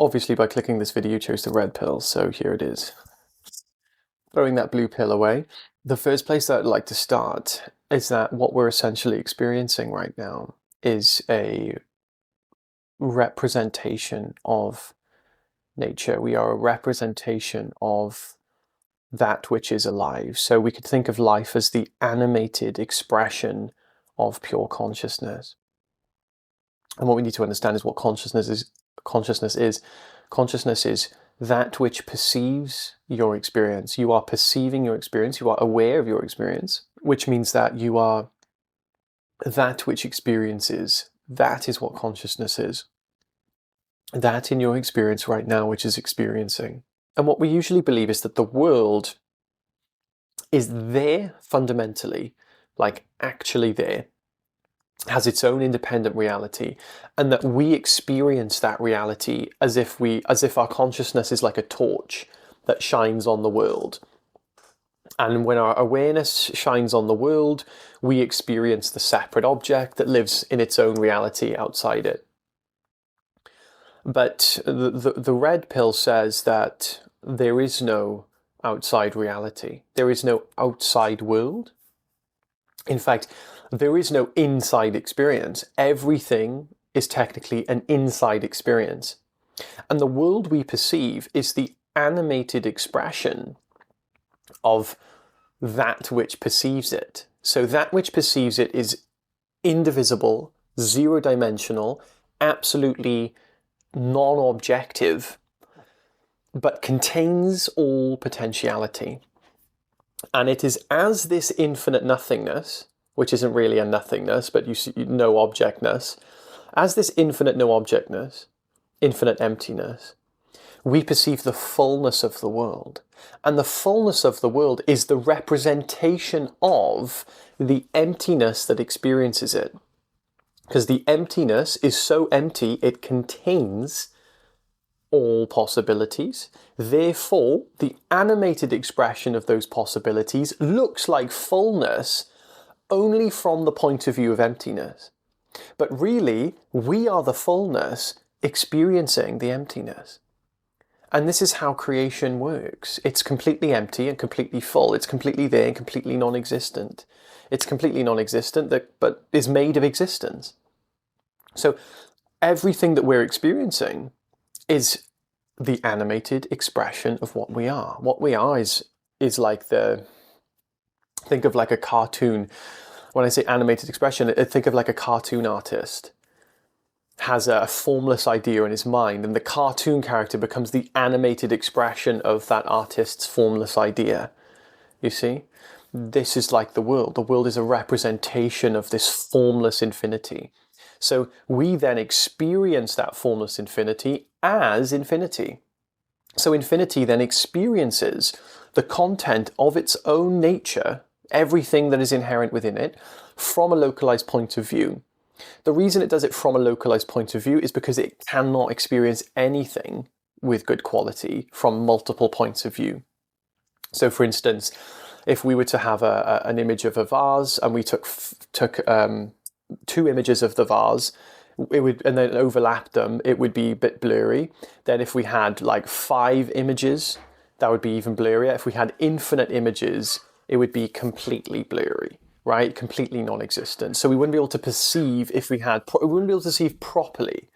obviously by clicking this video you chose the red pill, so here it is. Throwing that blue pill away, the first place that I'd like to start is that what we're essentially experiencing right now is a representation of nature. We are a representation of that which is alive. So we could think of life as the animated expression of pure consciousness. And what we need to understand is what consciousness is. Consciousness is that which perceives your experience. You are perceiving your experience. You are aware of your experience, which means that you are that which experiences. That is what consciousness is. That in your experience right now, which is experiencing. And what we usually believe is that the world is there fundamentally, like actually there, has its own independent reality, and that we experience that reality as if our consciousness is like a torch that shines on the world. And when our awareness shines on the world, we experience the separate object that lives in its own reality outside it. But the red pill says that there is no outside reality. There is no outside world. In fact, there is no inside experience. Everything is technically an inside experience. And the world we perceive is the animated expression of that which perceives it. So that which perceives it is indivisible, zero-dimensional, absolutely non-objective, but contains all potentiality. And it is as this infinite nothingness, which isn't really a nothingness, but you see no objectness, as this infinite no objectness, infinite emptiness, we perceive the fullness of the world. And the fullness of the world is the representation of the emptiness that experiences it. Because the emptiness is so empty, it contains all possibilities. Therefore, the animated expression of those possibilities looks like fullness only from the point of view of emptiness. But really, we are the fullness experiencing the emptiness. And this is how creation works. It's completely empty and completely full. It's completely there and completely non-existent. It's completely non-existent, but is made of existence. So everything that we're experiencing is the animated expression of what we are. What we are is like think of like a cartoon. When I say animated expression, think of like a cartoon artist has a formless idea in his mind, and the cartoon character becomes the animated expression of that artist's formless idea. You see? This is like the world. The world is a representation of this formless infinity. So we then experience that formless infinity as infinity. So infinity then experiences the content of its own nature, everything that is inherent within it, from a localized point of view. The reason it does it from a localized point of view is because it cannot experience anything with good quality from multiple points of view. So for instance, if we were to have an image of a vase and we took two images of the vase, and then overlapped them, it would be a bit blurry. Then if we had like 5 images, that would be even blurrier. If we had infinite images, it would be completely blurry, right? Completely non-existent. So we wouldn't be able to perceive we wouldn't be able to perceive properly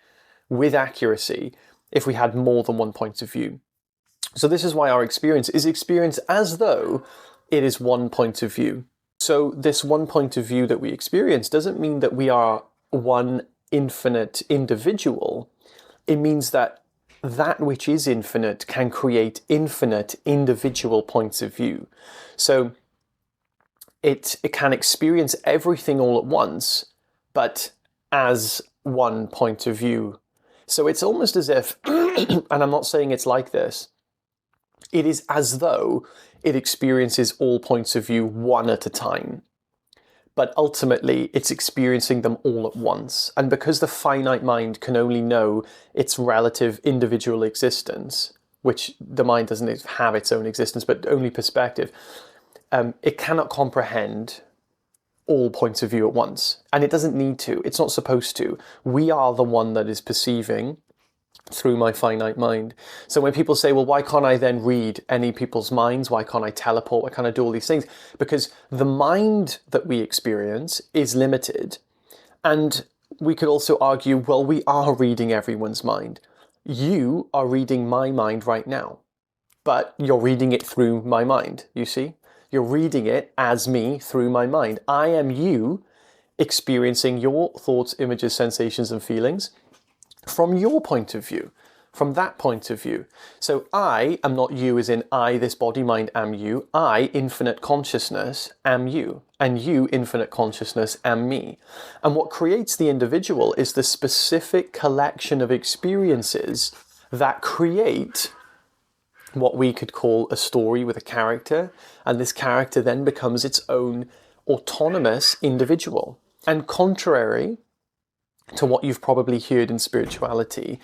with accuracy if we had more than one point of view. So this is why our experience is experienced as though it is one point of view. So this one point of view that we experience doesn't mean that we are one infinite individual. It means that which is infinite can create infinite individual points of view. So it can experience everything all at once, but as one point of view. So it's almost as if, and I'm not saying it's like this, it is as though it experiences all points of view one at a time. But ultimately, it's experiencing them all at once. And because the finite mind can only know its relative individual existence, which the mind doesn't have its own existence, but only perspective, it cannot comprehend all points of view at once. And it doesn't need to. It's not supposed to. We are the one that is perceiving through my finite mind. So when people say, well, why can't I then read any people's minds? Why can't I teleport? Why can't I do all these things? Because the mind that we experience is limited. And we could also argue, well, we are reading everyone's mind. You are reading my mind right now, but you're reading it through my mind, you see? You're reading it as me through my mind. I am you experiencing your thoughts, images, sensations, and feelings from your point of view, from that point of view. So I am not you as in I, this body, mind, am you. I, infinite consciousness, am you. And you, infinite consciousness, am me. And what creates the individual is the specific collection of experiences that create what we could call a story with a character. And this character then becomes its own autonomous individual. And contrary to what you've probably heard in spirituality,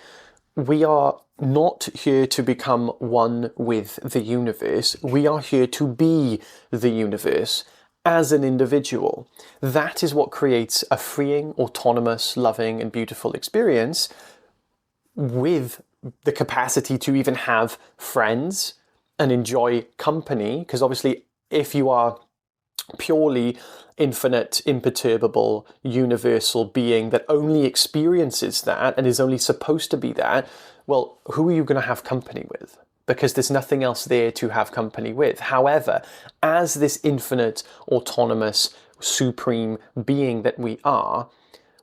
we are not here to become one with the universe. We are here to be the universe as an individual. That is what creates a freeing, autonomous, loving, and beautiful experience with the capacity to even have friends and enjoy company. Because obviously, if you are purely infinite, imperturbable, universal being that only experiences that and is only supposed to be that, well, who are you going to have company with? Because there's nothing else there to have company with. However, as this infinite, autonomous, supreme being that we are,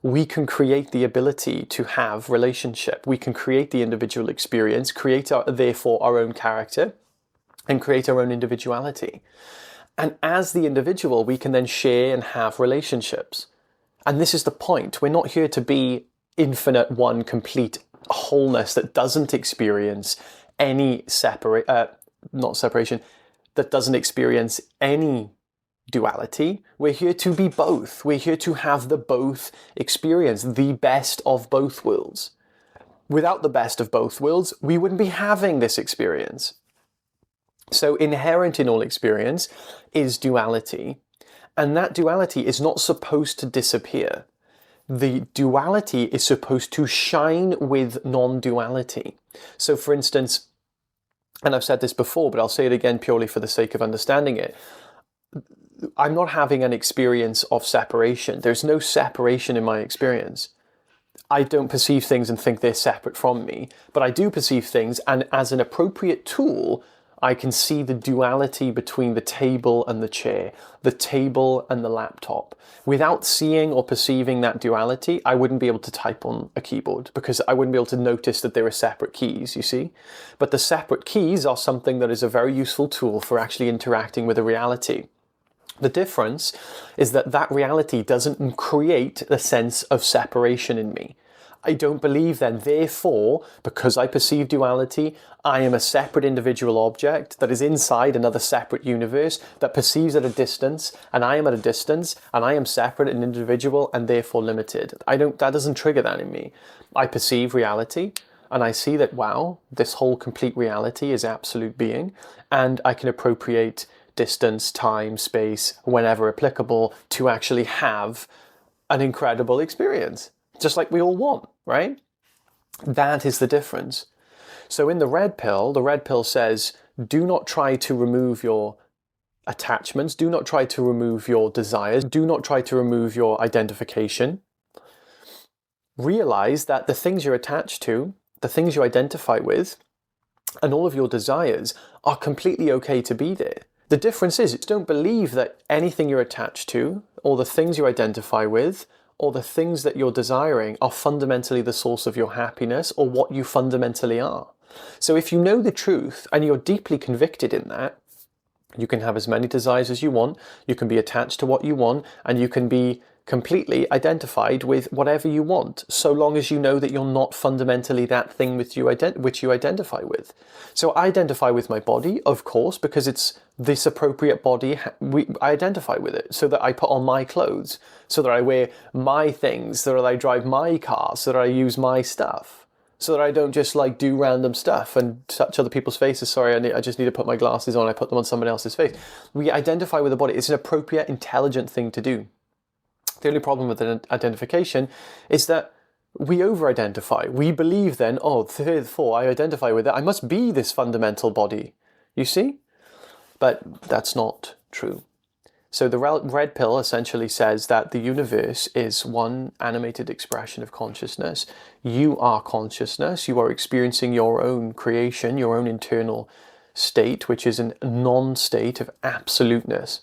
we can create the ability to have relationship. We can create the individual experience, therefore our own character, and create our own individuality. And as the individual, we can then share and have relationships. And this is the point. We're not here to be infinite, one, complete wholeness that doesn't experience any not separation, that doesn't experience any duality. We're here to be both. We're here to have the both experience, the best of both worlds. Without the best of both worlds, we wouldn't be having this experience. So inherent in all experience is duality, and that duality is not supposed to disappear. The duality is supposed to shine with non-duality. So for instance, and I've said this before, but I'll say it again purely for the sake of understanding it, I'm not having an experience of separation. There's no separation in my experience. I don't perceive things and think they're separate from me, but I do perceive things, and as an appropriate tool, I can see the duality between the table and the chair, the table and the laptop. Without seeing or perceiving that duality, I wouldn't be able to type on a keyboard because I wouldn't be able to notice that there are separate keys, you see? But the separate keys are something that is a very useful tool for actually interacting with a reality. The difference is that that reality doesn't create a sense of separation in me. I don't believe then, therefore, because I perceive duality, I am a separate individual object that is inside another separate universe that perceives at a distance, and I am at a distance, and I am separate and individual and therefore limited. That doesn't trigger that in me. I perceive reality, and I see that, wow, this whole complete reality is absolute being, and I can appropriate distance, time, space, whenever applicable, to actually have an incredible experience. Just like we all want, right? That is the difference. So in the red pill says, do not try to remove your attachments, do not try to remove your desires, do not try to remove your identification. Realize that the things you're attached to, the things you identify with, and all of your desires are completely okay to be there. The difference is, don't believe that anything you're attached to, or the things you identify with, or the things that you're desiring are fundamentally the source of your happiness or what you fundamentally are. So if you know the truth and you're deeply convicted in that, you can have as many desires as you want, you can be attached to what you want, and you can be completely identified with whatever you want, so long as you know that you're not fundamentally that thing which you identify with. So I identify with my body, of course, because it's this appropriate body. I identify with it, so that I put on my clothes, so that I wear my things, so that I drive my car, so that I use my stuff, so that I don't just like do random stuff and touch other people's faces. Sorry, I just need to put my glasses on, I put them on someone else's face. We identify with the body. It's an appropriate, intelligent thing to do. The only problem with identification is that we over-identify. We believe then, oh, therefore I identify with it, I must be this fundamental body. You see? But that's not true. So the red pill essentially says that the universe is one animated expression of consciousness. You are consciousness. You are experiencing your own creation, your own internal state, which is a non-state of absoluteness.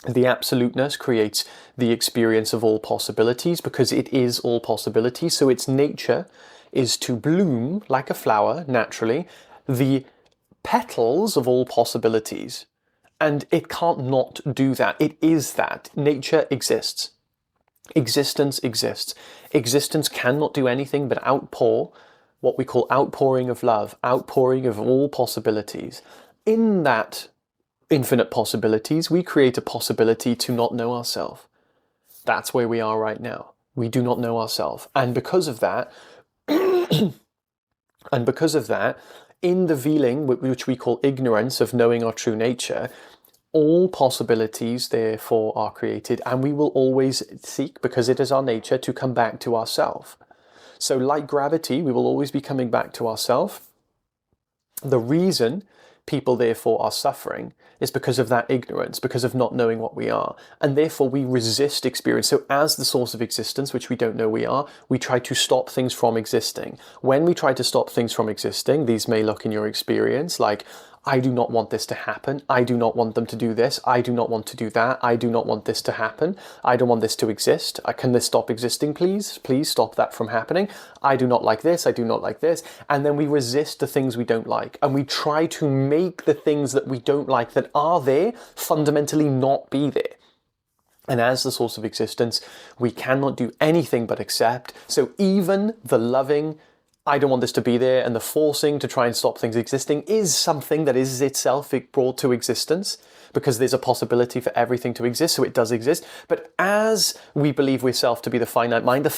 The absoluteness creates the experience of all possibilities because it is all possibilities. So its nature is to bloom like a flower, naturally, the petals of all possibilities. And it can't not do that. It is that. Nature exists. Existence exists. Existence cannot do anything but outpour, what we call outpouring of love, outpouring of all possibilities. In that infinite possibilities, we create a possibility to not know ourselves. That's where we are right now. We do not know ourselves. And because of that, in the veiling, which we call ignorance of knowing our true nature, all possibilities therefore are created, and we will always seek, because it is our nature, to come back to ourselves. So like gravity, we will always be coming back to ourselves. The reason people therefore are suffering is because of that ignorance, because of not knowing what we are. And therefore we resist experience. So as the source of existence, which we don't know we are, we try to stop things from existing. When we try to stop things from existing, these may look in your experience like, I do not want this to happen. I do not want them to do this. I do not want to do that. I do not want this to happen. I don't want this to exist. Can this stop existing, please? Please stop that from happening. I do not like this. I do not like this. And then we resist the things we don't like. And we try to make the things that we don't like that are there fundamentally not be there. And as the source of existence, we cannot do anything but accept. So even the loving, I don't want this to be there, and the forcing to try and stop things existing is something that is itself brought to existence, because there's a possibility for everything to exist, so it does exist. But as we believe ourselves to be the finite mind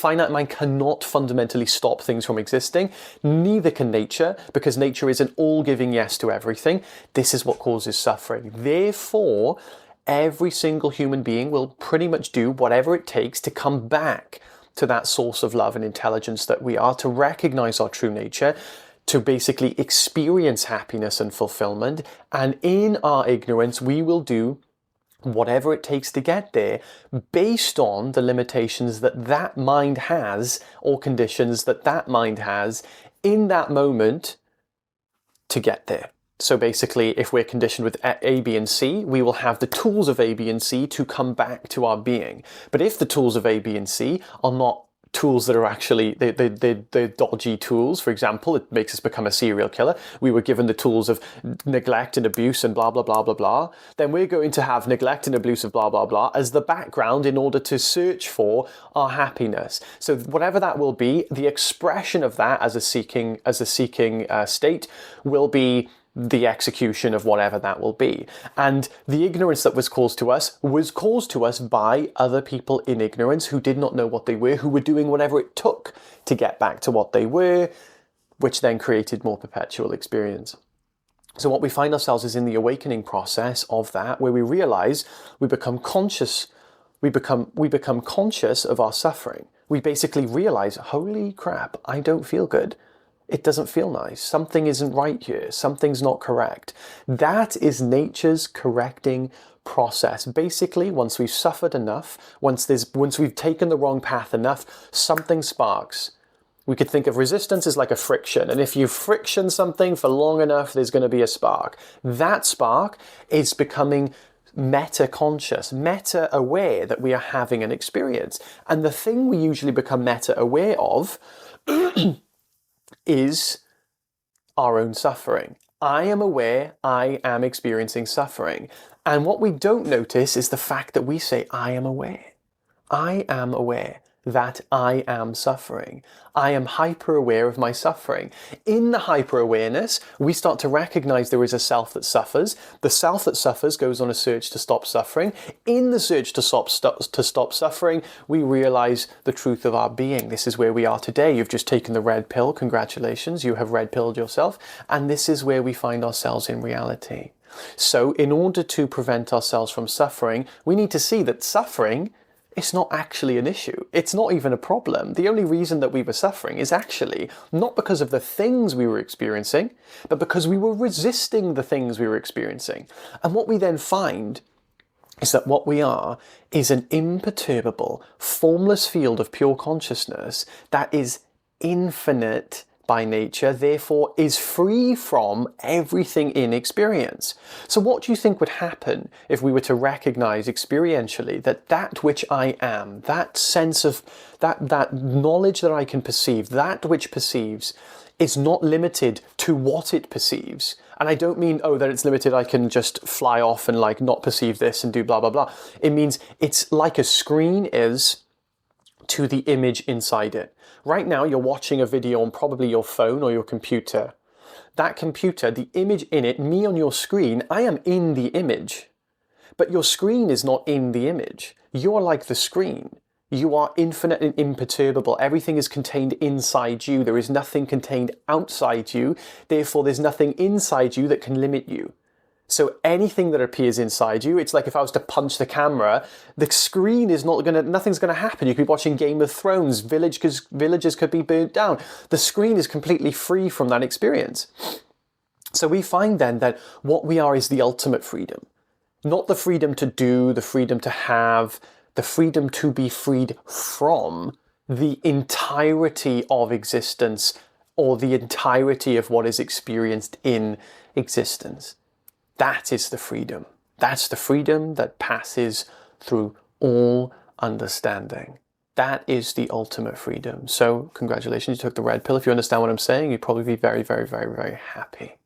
cannot fundamentally stop things from existing. Neither can nature, because nature is an all-giving yes to everything. This is what causes suffering. Therefore, every single human being will pretty much do whatever it takes to come back to that source of love and intelligence that we are, to recognize our true nature, to basically experience happiness and fulfillment. And in our ignorance, we will do whatever it takes to get there based on the limitations that that mind has, or conditions that that mind has in that moment to get there. So basically, if we're conditioned with A, B, and C, we will have the tools of A, B, and C to come back to our being. But if the tools of A, B, and C are not tools that are actually, they're dodgy tools, for example, it makes us become a serial killer. We were given the tools of neglect and abuse and blah, blah, blah, blah, blah. Then we're going to have neglect and abuse of blah, blah, blah as the background in order to search for our happiness. So whatever that will be, the expression of that as a seeking state will be the execution of whatever that will be. And the ignorance that was caused to us by other people in ignorance who did not know what they were, who were doing whatever it took to get back to what they were, which then created more perpetual experience. So what we find ourselves is in the awakening process of that, where we realize we become conscious, we become conscious of our suffering. We basically realize, holy crap, I don't feel good. It doesn't feel nice. Something isn't right here. Something's not correct. That is nature's correcting process. Basically, once we've suffered enough, once we've taken the wrong path enough, something sparks. We could think of resistance as like a friction. And if you friction something for long enough, there's going to be a spark. That spark is becoming meta-conscious, meta-aware that we are having an experience. And the thing we usually become meta-aware of is our own suffering. I am aware I am experiencing suffering. And what we don't notice is the fact that we say, I am aware. I am aware that I am suffering. I am hyper-aware of my suffering. In the hyper-awareness, we start to recognize there is a self that suffers. The self that suffers goes on a search to stop suffering. In the search to stop suffering, we realize the truth of our being. This is where we are today. You've just taken the red pill. Congratulations, you have red-pilled yourself. And this is where we find ourselves in reality. So in order to prevent ourselves from suffering, we need to see that suffering it's not actually an issue. It's not even a problem. The only reason that we were suffering is actually not because of the things we were experiencing, but because we were resisting the things we were experiencing. And what we then find is that what we are is an imperturbable, formless field of pure consciousness that is infinite by nature, therefore is free from everything in experience. So what do you think would happen if we were to recognize experientially that that which I am, that sense of, that knowledge that I can perceive, that which perceives, is not limited to what it perceives? And I don't mean, oh, that it's limited, I can just fly off and like not perceive this and do blah, blah, blah. It means it's like a screen is to the image inside it. Right now, you're watching a video on probably your phone or your computer. That computer, the image in it, me on your screen, I am in the image. But your screen is not in the image. You are like the screen. You are infinite and imperturbable. Everything is contained inside you. There is nothing contained outside you. Therefore, there's nothing inside you that can limit you. So anything that appears inside you, it's like if I was to punch the camera, the screen is not gonna, nothing's gonna happen. You could be watching Game of Thrones, villages could be burnt down. The screen is completely free from that experience. So we find then that what we are is the ultimate freedom. Not the freedom to do, the freedom to have, the freedom to be freed from the entirety of existence or the entirety of what is experienced in existence. That is the freedom. That's the freedom that passes through all understanding. That is the ultimate freedom. So congratulations, you took the red pill. If you understand what I'm saying, you'd probably be very, very, very, very happy.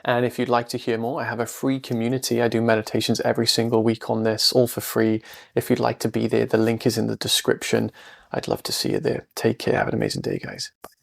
And if you'd like to hear more, I have a free community. I do meditations every single week on this, all for free. If you'd like to be there, the link is in the description. I'd love to see you there. Take care. Have an amazing day, guys. Bye.